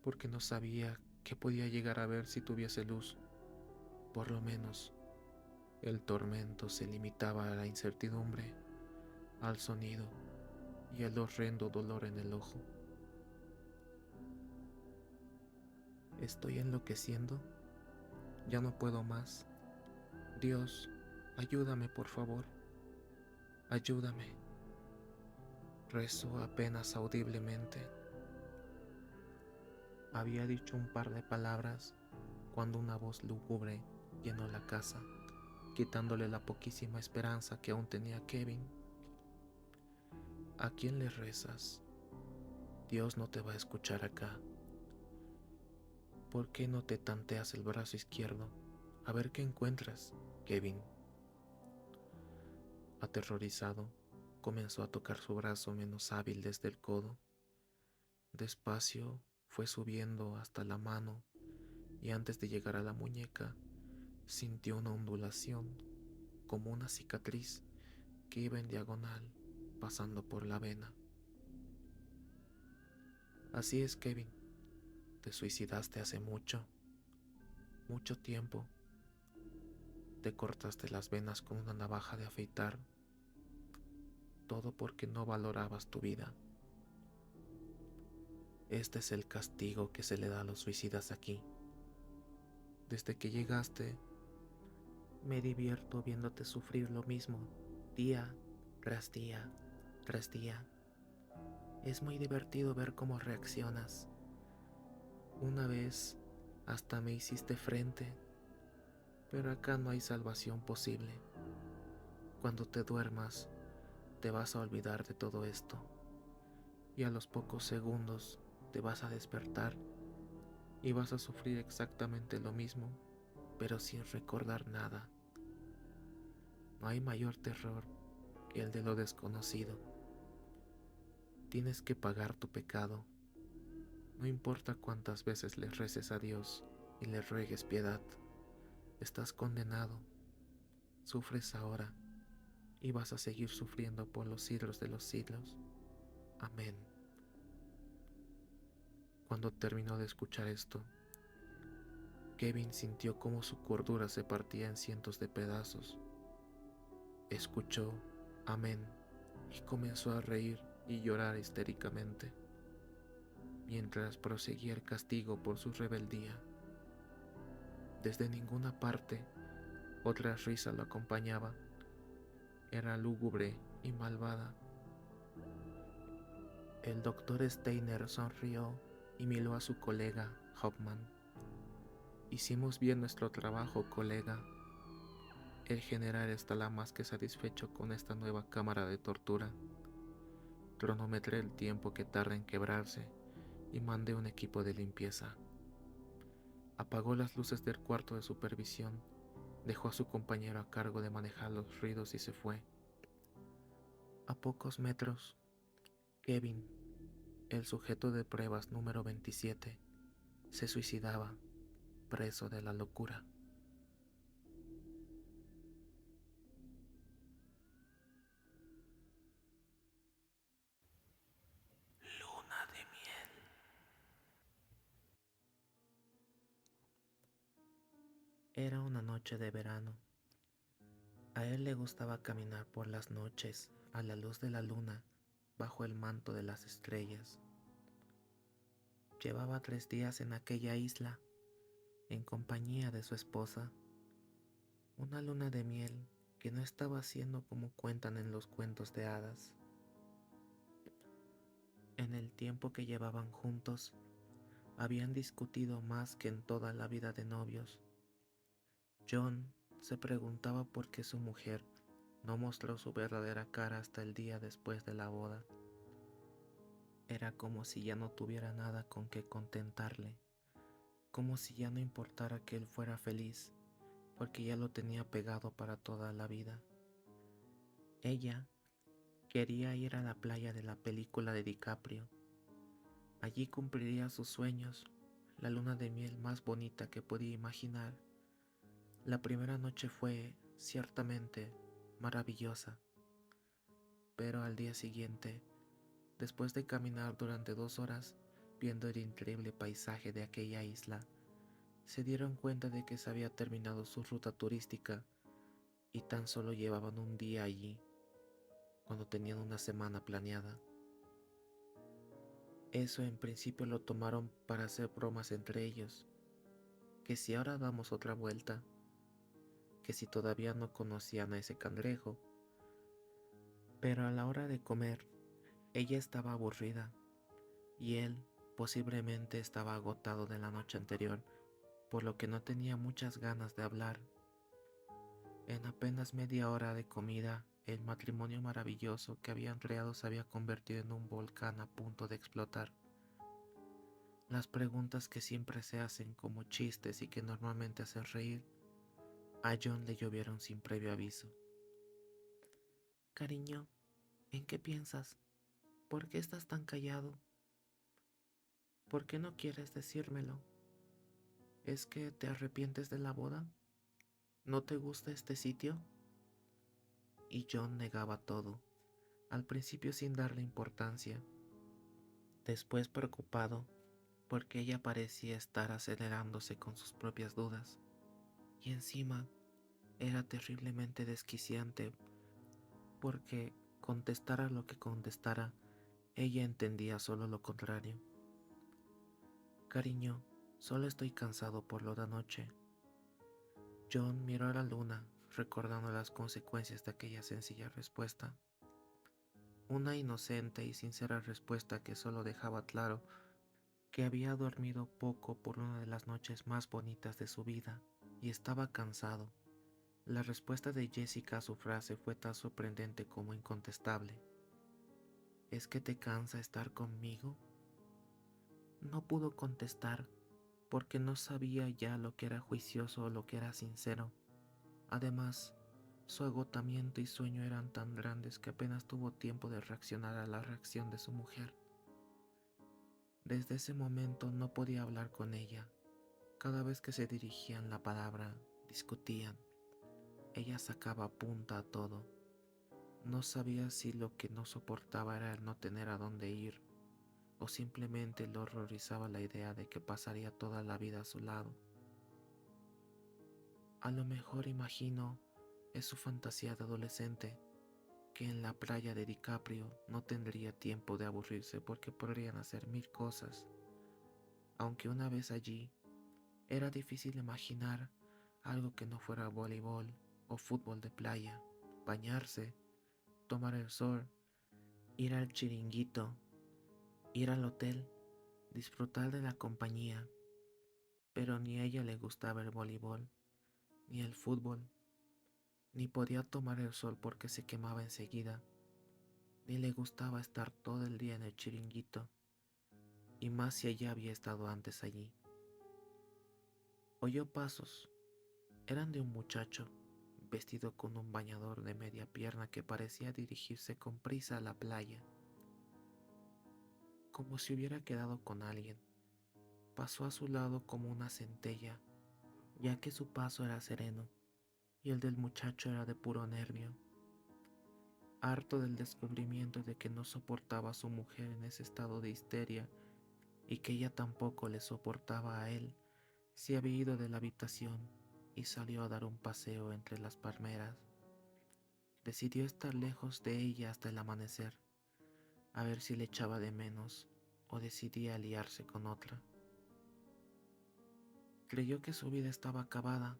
Speaker 1: porque no sabía qué podía llegar a ver si tuviese luz. Por lo menos, el tormento se limitaba a la incertidumbre, al sonido y al horrendo dolor en el ojo. Estoy enloqueciendo. Ya no puedo más. Dios, ayúdame, por favor. Ayúdame. Rezó apenas audiblemente. Había dicho un par de palabras cuando una voz lúgubre llenó la casa, quitándole la poquísima esperanza que aún tenía Kevin. ¿A quién le rezas? Dios no te va a escuchar acá. ¿Por qué no te tanteas el brazo izquierdo? A ver qué encuentras, Kevin. Aterrorizado, comenzó a tocar su brazo menos hábil desde el codo. Despacio fue subiendo hasta la mano y antes de llegar a la muñeca, sintió una ondulación, como una cicatriz que iba en diagonal, pasando por la vena. Así es, Kevin. Te suicidaste hace mucho, mucho tiempo. Te cortaste las venas con una navaja de afeitar. Todo porque no valorabas tu vida. Este es el castigo que se le da a los suicidas aquí. Desde que llegaste, me divierto viéndote sufrir lo mismo, día tras día tras día. Es muy divertido ver cómo reaccionas. Una vez hasta me hiciste frente, pero acá no hay salvación posible. Cuando te duermas, te vas a olvidar de todo esto, y a los pocos segundos te vas a despertar y vas a sufrir exactamente lo mismo, pero sin recordar nada. No hay mayor terror que el de lo desconocido. Tienes que pagar tu pecado. No importa cuántas veces le reces a Dios y le ruegues piedad, estás condenado. Sufres ahora y vas a seguir sufriendo por los siglos de los siglos. Amén. Cuando terminó de escuchar esto, Kevin sintió cómo su cordura se partía en cientos de pedazos. Escuchó amén y comenzó a reír y llorar histéricamente, mientras proseguía el castigo por su rebeldía. Desde ninguna parte otra risa lo acompañaba. Era lúgubre y malvada. El doctor Steiner sonrió y miró a su colega, Hoffman. Hicimos bien nuestro trabajo, colega. El general estará más que satisfecho con esta nueva cámara de tortura. Cronometré el tiempo que tarda en quebrarse y mandé un equipo de limpieza. Apagó las luces del cuarto de supervisión, dejó a su compañero a cargo de manejar los ruidos y se fue. A pocos metros, Kevin, el sujeto de pruebas número 27, se suicidaba, preso de la locura. Luna de miel. Era una noche de verano. A él le gustaba caminar por las noches a la luz de la luna bajo el manto de las estrellas. Llevaba 3 días en aquella isla en compañía de su esposa, una luna de miel que no estaba siendo como cuentan en los cuentos de hadas. En el tiempo que llevaban juntos, habían discutido más que en toda la vida de novios. John se preguntaba por qué su mujer no mostró su verdadera cara hasta el día después de la boda. Era como si ya no tuviera nada con que contentarle, como si ya no importara que él fuera feliz, porque ya lo tenía pegado para toda la vida. Ella quería ir a la playa de la película de DiCaprio. Allí cumpliría sus sueños, la luna de miel más bonita que podía imaginar. La primera noche fue, ciertamente, maravillosa, pero al día siguiente, después de caminar durante 2 horas viendo el increíble paisaje de aquella isla, se dieron cuenta de que se había terminado su ruta turística y tan solo llevaban un día allí, cuando tenían una semana planeada. Eso en principio lo tomaron para hacer bromas entre ellos, que si ahora damos otra vuelta, que si todavía no conocían a ese cangrejo. Pero a la hora de comer, ella estaba aburrida y él posiblemente estaba agotado de la noche anterior, por lo que no tenía muchas ganas de hablar. En apenas media hora de comida, el matrimonio maravilloso que habían creado se había convertido en un volcán a punto de explotar. Las preguntas que siempre se hacen como chistes y que normalmente hacen reír, a John le llovieron sin previo aviso. Cariño, ¿en qué piensas? ¿Por qué estás tan callado? ¿Por qué no quieres decírmelo? ¿Es que te arrepientes de la boda? ¿No te gusta este sitio? Y John negaba todo, al principio sin darle importancia, después preocupado porque ella parecía estar acelerándose con sus propias dudas, y encima era terriblemente desquiciante porque contestara lo que contestara, ella entendía solo lo contrario. Cariño, solo estoy cansado por lo de anoche. John miró a la luna, recordando las consecuencias de aquella sencilla respuesta. Una inocente y sincera respuesta que solo dejaba claro que había dormido poco por una de las noches más bonitas de su vida y estaba cansado. La respuesta de Jessica a su frase fue tan sorprendente como incontestable. ¿Es que te cansa estar conmigo? No pudo contestar porque no sabía ya lo que era juicioso o lo que era sincero. Además, su agotamiento y sueño eran tan grandes que apenas tuvo tiempo de reaccionar a la reacción de su mujer. Desde ese momento no podía hablar con ella. Cada vez que se dirigían la palabra, discutían. Ella sacaba punta a todo. No sabía si lo que no soportaba era el no tener a dónde ir, o simplemente le horrorizaba la idea de que pasaría toda la vida a su lado. A lo mejor imagino es su fantasía de adolescente, que en la playa de DiCaprio no tendría tiempo de aburrirse porque podrían hacer 1000 cosas. Aunque una vez allí, era difícil imaginar algo que no fuera voleibol o fútbol de playa, bañarse, tomar el sol, ir al chiringuito, ir al hotel, disfrutar de la compañía. Pero ni a ella le gustaba el voleibol, ni el fútbol. Ni podía tomar el sol porque se quemaba enseguida, ni le gustaba estar todo el día en el chiringuito, y más si ella había estado antes allí. Oyó pasos, eran de un muchacho, vestido con un bañador de media pierna que parecía dirigirse con prisa a la playa, como si hubiera quedado con alguien. Pasó a su lado como una centella, ya que su paso era sereno, y el del muchacho era de puro nervio. Harto del descubrimiento de que no soportaba a su mujer en ese estado de histeria y que ella tampoco le soportaba a él, se había ido de la habitación y salió a dar un paseo entre las palmeras. Decidió estar lejos de ella hasta el amanecer, a ver si le echaba de menos o decidía aliarse con otra. Creyó que su vida estaba acabada,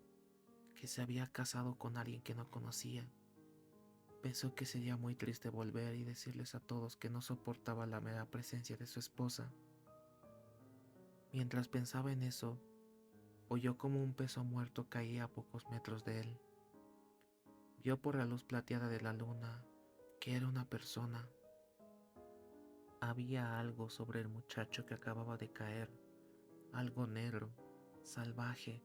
Speaker 1: que se había casado con alguien que no conocía. Pensó que sería muy triste volver y decirles a todos que no soportaba la mera presencia de su esposa. Mientras pensaba en eso, oyó como un peso muerto caía a pocos metros de él. Vio por la luz plateada de la luna que era una persona. Había algo sobre el muchacho que acababa de caer, algo negro, salvaje,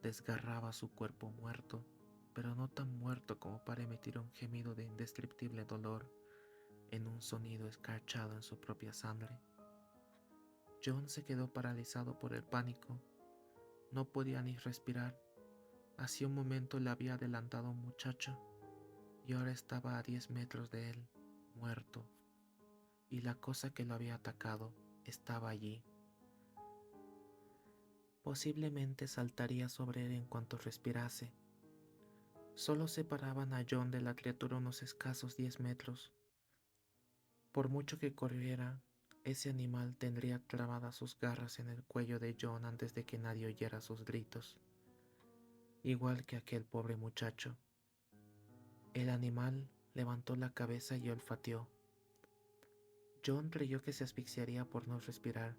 Speaker 1: desgarraba su cuerpo muerto, pero no tan muerto como para emitir un gemido de indescriptible dolor en un sonido escarchado en su propia sangre. John se quedó paralizado por el pánico. No podía ni respirar. Hacía un momento le había adelantado un muchacho y ahora estaba a 10 metros de él, muerto, y la cosa que lo había atacado estaba allí. Posiblemente saltaría sobre él en cuanto respirase. Solo separaban a John de la criatura unos escasos 10 metros. Por mucho que corriera, ese animal tendría clavadas sus garras en el cuello de John antes de que nadie oyera sus gritos, igual que aquel pobre muchacho. El animal levantó la cabeza y olfateó. John creyó que se asfixiaría por no respirar,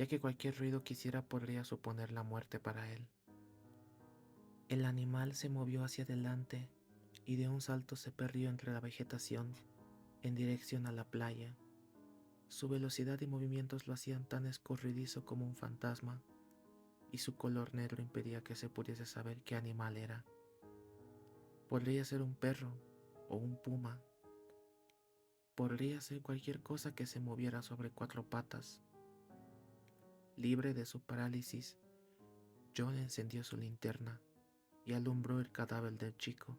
Speaker 1: ya que cualquier ruido que hiciera podría suponer la muerte para él. El animal se movió hacia adelante y de un salto se perdió entre la vegetación en dirección a la playa. Su velocidad y movimientos lo hacían tan escurridizo como un fantasma, y su color negro impedía que se pudiese saber qué animal era. Podría ser un perro o un puma. Podría ser cualquier cosa que se moviera sobre 4 patas. Libre de su parálisis, John encendió su linterna y alumbró el cadáver del chico.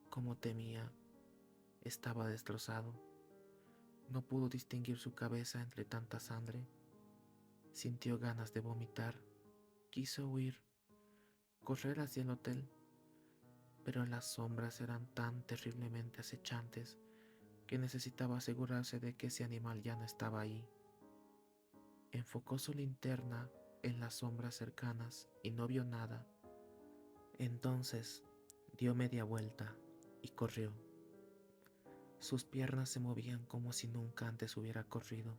Speaker 1: Como temía, estaba destrozado. No pudo distinguir su cabeza entre tanta sangre. Sintió ganas de vomitar. Quiso huir, correr hacia el hotel, pero las sombras eran tan terriblemente acechantes que necesitaba asegurarse de que ese animal ya no estaba ahí. Enfocó su linterna en las sombras cercanas y no vio nada. Entonces dio media vuelta y corrió. Sus piernas se movían como si nunca antes hubiera corrido.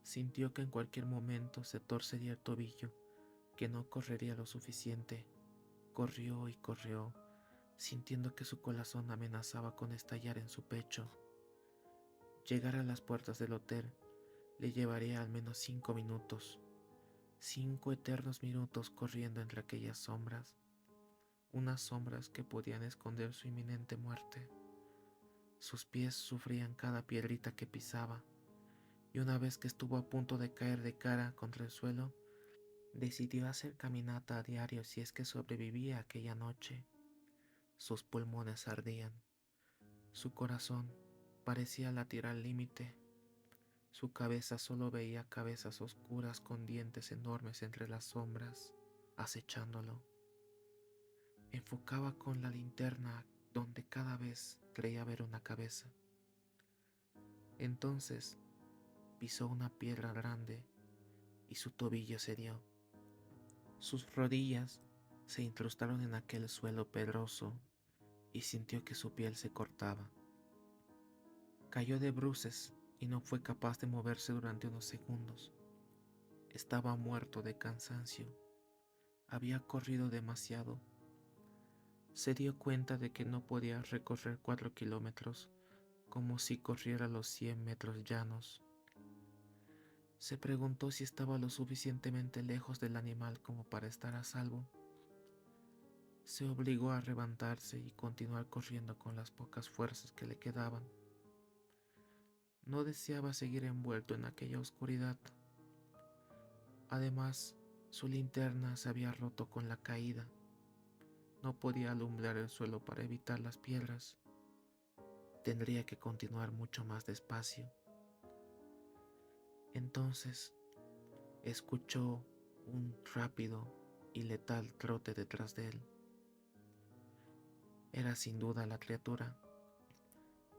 Speaker 1: Sintió que en cualquier momento se torcería el tobillo, que no correría lo suficiente. Corrió y corrió, sintiendo que su corazón amenazaba con estallar en su pecho. Llegar a las puertas del hotel le llevaría al menos 5 minutos. 5 eternos minutos corriendo entre aquellas sombras, unas sombras que podían esconder su inminente muerte. Sus pies sufrían cada piedrita que pisaba, y una vez que estuvo a punto de caer de cara contra el suelo, decidió hacer caminata a diario si es que sobrevivía aquella noche. Sus pulmones ardían, su corazón parecía latir al límite, su cabeza solo veía cabezas oscuras con dientes enormes entre las sombras, acechándolo. Enfocaba con la linterna donde cada vez creía ver una cabeza. Entonces pisó una piedra grande y su tobillo cedió. Sus rodillas se incrustaron en aquel suelo pedroso y sintió que su piel se cortaba. Cayó de bruces y no fue capaz de moverse durante unos segundos. Estaba muerto de cansancio. Había corrido demasiado. Se dio cuenta de que no podía recorrer 4 kilómetros como si corriera los 100 metros llanos. Se preguntó si estaba lo suficientemente lejos del animal como para estar a salvo. Se obligó a levantarse y continuar corriendo con las pocas fuerzas que le quedaban. No deseaba seguir envuelto en aquella oscuridad. Además, su linterna se había roto con la caída. No podía alumbrar el suelo para evitar las piedras. Tendría que continuar mucho más despacio. Entonces, escuchó un rápido y letal trote detrás de él. Era sin duda la criatura,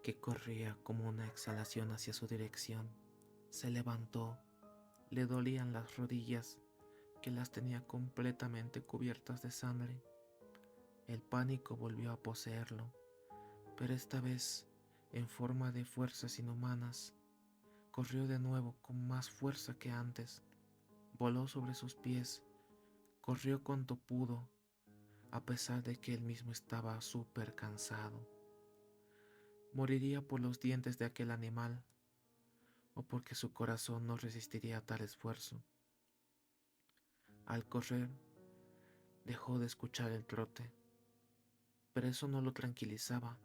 Speaker 1: que corría como una exhalación hacia su dirección. Se levantó, le dolían las rodillas, que las tenía completamente cubiertas de sangre. El pánico volvió a poseerlo, pero esta vez en forma de fuerzas inhumanas. Corrió de nuevo con más fuerza que antes, voló sobre sus pies, corrió cuanto pudo, a pesar de que él mismo estaba súper cansado. Moriría por los dientes de aquel animal, o porque su corazón no resistiría a tal esfuerzo. Al correr, dejó de escuchar el trote, pero eso no lo tranquilizaba,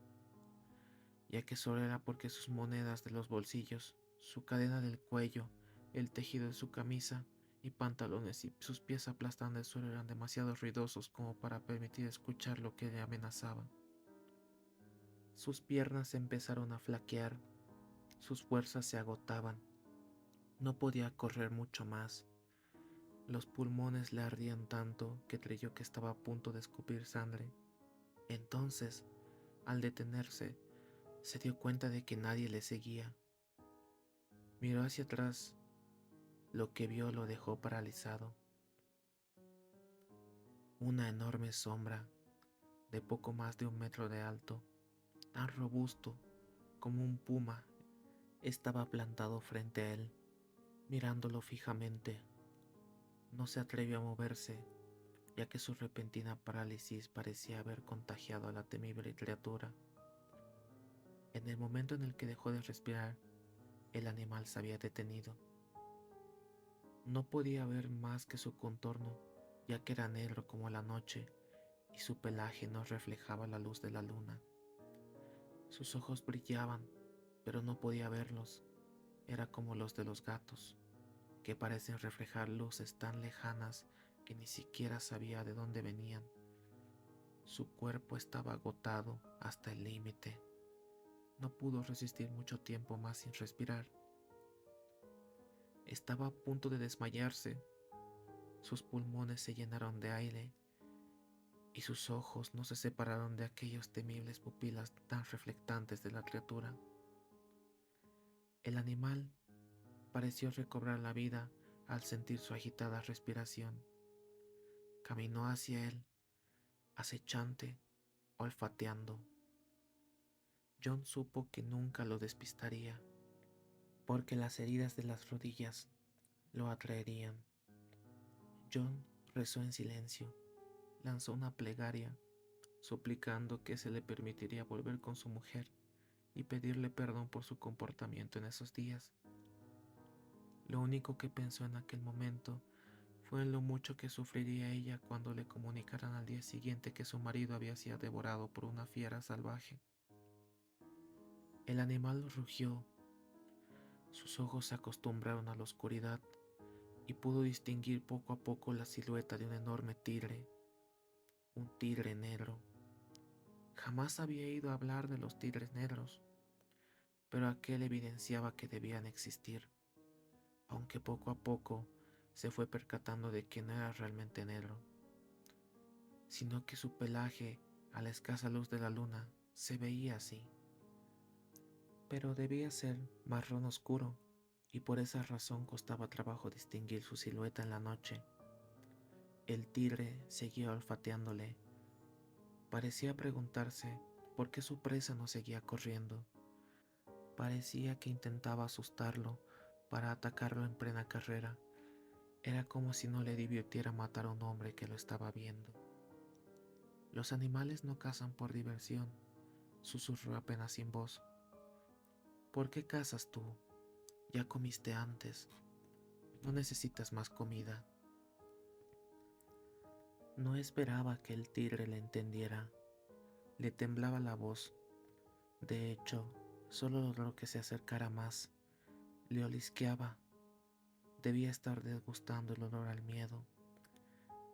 Speaker 1: ya que solo era porque sus monedas de los bolsillos, su cadena del cuello, el tejido de su camisa y pantalones y sus pies aplastando el suelo eran demasiado ruidosos como para permitir escuchar lo que le amenazaba. Sus piernas empezaron a flaquear, sus fuerzas se agotaban, no podía correr mucho más. Los pulmones le ardían tanto que creyó que estaba a punto de escupir sangre. Entonces, al detenerse, se dio cuenta de que nadie le seguía. Miró hacia atrás. Lo que vio lo dejó paralizado. Una enorme sombra, de poco más de 1 metro de alto, tan robusto como un puma, estaba plantado frente a él, mirándolo fijamente. No se atrevió a moverse, ya que su repentina parálisis parecía haber contagiado a la temible criatura. En el momento en el que dejó de respirar, el animal se había detenido. No podía ver más que su contorno, ya que era negro como la noche y su pelaje no reflejaba la luz de la luna. Sus ojos brillaban, pero no podía verlos. Era como los de los gatos, que parecen reflejar luces tan lejanas que ni siquiera sabía de dónde venían. Su cuerpo estaba agotado hasta el límite. No pudo resistir mucho tiempo más sin respirar. Estaba a punto de desmayarse. Sus pulmones se llenaron de aire y sus ojos no se separaron de aquellas temibles pupilas tan reflectantes de la criatura. El animal pareció recobrar la vida al sentir su agitada respiración. Caminó hacia él, acechante, olfateando. John supo que nunca lo despistaría, porque las heridas de las rodillas lo atraerían. John rezó en silencio, lanzó una plegaria, suplicando que se le permitiría volver con su mujer y pedirle perdón por su comportamiento en esos días. Lo único que pensó en aquel momento fue en lo mucho que sufriría ella cuando le comunicaran al día siguiente que su marido había sido devorado por una fiera salvaje. El animal rugió, sus ojos se acostumbraron a la oscuridad y pudo distinguir poco a poco la silueta de un enorme tigre, un tigre negro. Jamás había oído hablar de los tigres negros, pero aquel evidenciaba que debían existir, aunque poco a poco se fue percatando de que no era realmente negro, sino que su pelaje, a la escasa luz de la luna, se veía así. Pero debía ser marrón oscuro, y por esa razón costaba trabajo distinguir su silueta en la noche. El tigre seguía olfateándole. Parecía preguntarse por qué su presa no seguía corriendo. Parecía que intentaba asustarlo para atacarlo en plena carrera. Era como si no le divirtiera matar a un hombre que lo estaba viendo. Los animales no cazan por diversión, susurró apenas sin voz. ¿Por qué cazas tú? Ya comiste antes. No necesitas más comida. No esperaba que el tigre le entendiera. Le temblaba la voz. De hecho, solo logró que se acercara más. Le olisqueaba. Debía estar desgustando el olor al miedo,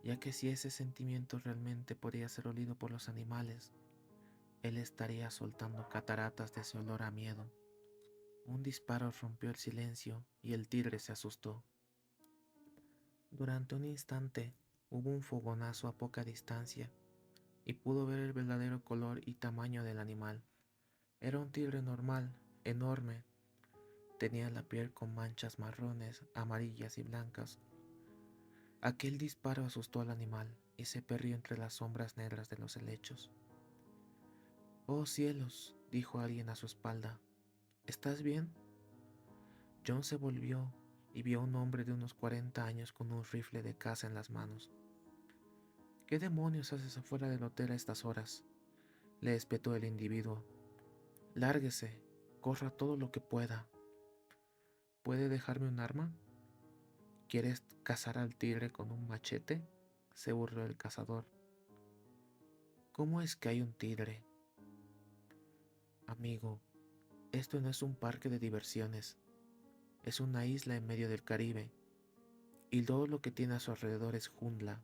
Speaker 1: ya que si ese sentimiento realmente podía ser olido por los animales, él estaría soltando cataratas de ese olor a miedo. Un disparo rompió el silencio y el tigre se asustó. Durante un instante hubo un fogonazo a poca distancia y pudo ver el verdadero color y tamaño del animal. Era un tigre normal, enorme. Tenía la piel con manchas marrones, amarillas y blancas. Aquel disparo asustó al animal y se perdió entre las sombras negras de los helechos. «Oh cielos», dijo alguien a su espalda. «¿Estás bien?» John se volvió y vio a un hombre de unos 40 años con un rifle de caza en las manos. «¿Qué demonios haces afuera del hotel a estas horas?», le espetó el individuo. «Lárguese, corra todo lo que pueda». «¿Puede dejarme un arma?» «¿Quieres cazar al tigre con un machete?», se burló el cazador. «¿Cómo es que hay un tigre?» «Amigo, esto no es un parque de diversiones, es una isla en medio del Caribe, y todo lo que tiene a su alrededor es jungla.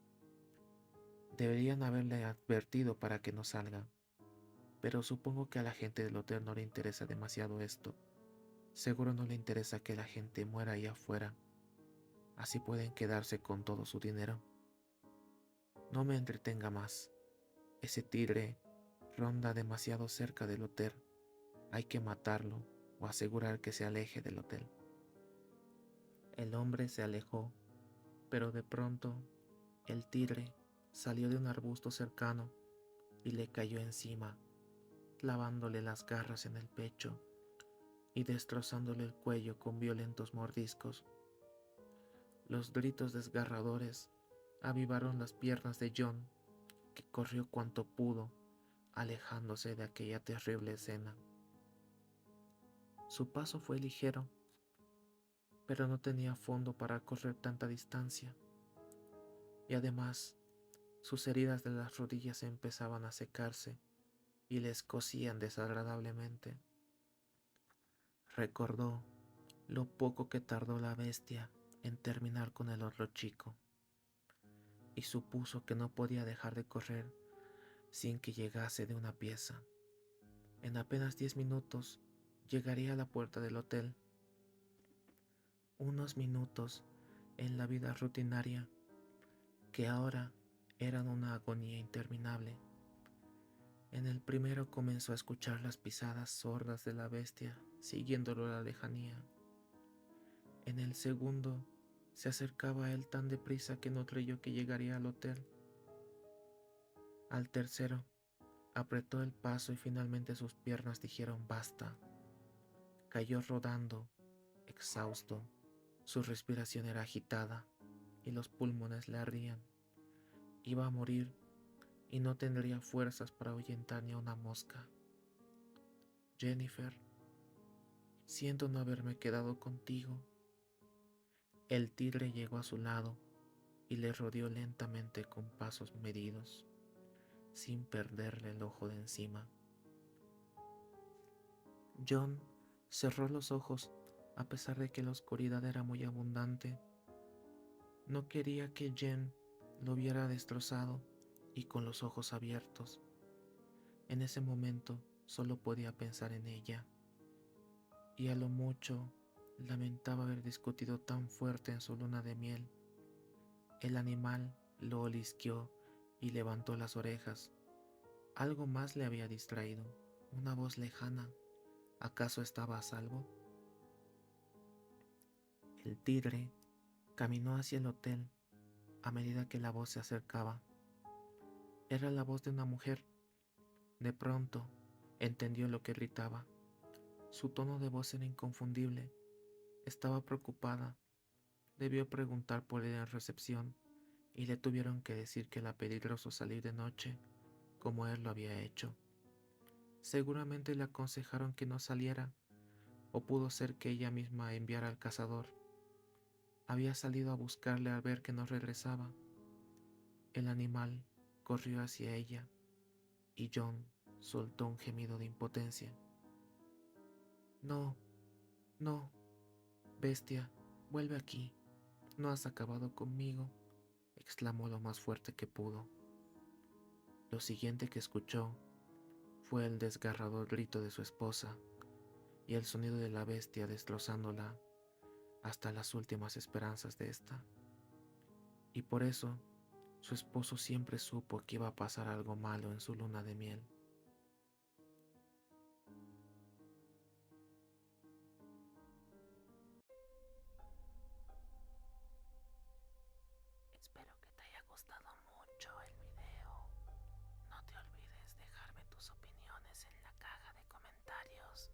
Speaker 1: Deberían haberle advertido para que no salga, pero supongo que a la gente del hotel no le interesa demasiado esto. Seguro no le interesa que la gente muera ahí afuera, así pueden quedarse con todo su dinero. No me entretenga más. Ese tigre ronda demasiado cerca del hotel. Hay que matarlo o asegurar que se aleje del hotel». El hombre se alejó, pero de pronto el tigre salió de un arbusto cercano y le cayó encima, clavándole las garras en el pecho y destrozándole el cuello con violentos mordiscos. Los gritos desgarradores avivaron las piernas de John, que corrió cuanto pudo, alejándose de aquella terrible escena. Su paso fue ligero, pero no tenía fondo para correr tanta distancia, y además sus heridas de las rodillas empezaban a secarse y le escocían desagradablemente. Recordó lo poco que tardó la bestia en terminar con el otro chico, y supuso que no podía dejar de correr sin que llegase de una pieza. En apenas 10 minutos llegaría a la puerta del hotel. Unos minutos en la vida rutinaria que ahora eran una agonía interminable. En el primero comenzó a escuchar las pisadas sordas de la bestia, siguiéndolo a la lejanía. En el segundo se acercaba a él tan deprisa que no creyó que llegaría al hotel. Al tercero apretó el paso y finalmente sus piernas dijeron basta. Cayó rodando, exhausto. Su respiración era agitada y los pulmones le ardían. Iba a morir y no tendría fuerzas para ahuyentar ni a una mosca. «Jennifer, siento no haberme quedado contigo». El tigre llegó a su lado y le rodeó lentamente con pasos medidos, sin perderle el ojo de encima. John cerró los ojos a pesar de que la oscuridad era muy abundante. No quería que Jen lo viera destrozado y con los ojos abiertos. En ese momento solo podía pensar en ella, y a lo mucho lamentaba haber discutido tan fuerte en su luna de miel. El animal lo olisqueó y levantó las orejas. Algo más le había distraído, una voz lejana. ¿Acaso estaba a salvo? El tigre caminó hacia el hotel a medida que la voz se acercaba. Era la voz de una mujer. De pronto entendió lo que gritaba. Su tono de voz era inconfundible. Estaba preocupada. Debió preguntar por él en recepción y le tuvieron que decir que era peligroso salir de noche como él lo había hecho. Seguramente le aconsejaron que no saliera, o pudo ser que ella misma enviara al cazador. Había salido a buscarle al ver que no regresaba. El animal corrió hacia ella y John soltó un gemido de impotencia. No, no, bestia, vuelve aquí. No has acabado conmigo, exclamó lo más fuerte que pudo. Lo siguiente que escuchó fue el desgarrador grito de su esposa y el sonido de la bestia destrozándola hasta las últimas esperanzas de esta. Y por eso, su esposo siempre supo que iba a pasar algo malo en su luna de miel. Espero que te haya gustado mucho el video. No te olvides dejarme tus opiniones en la caja de comentarios.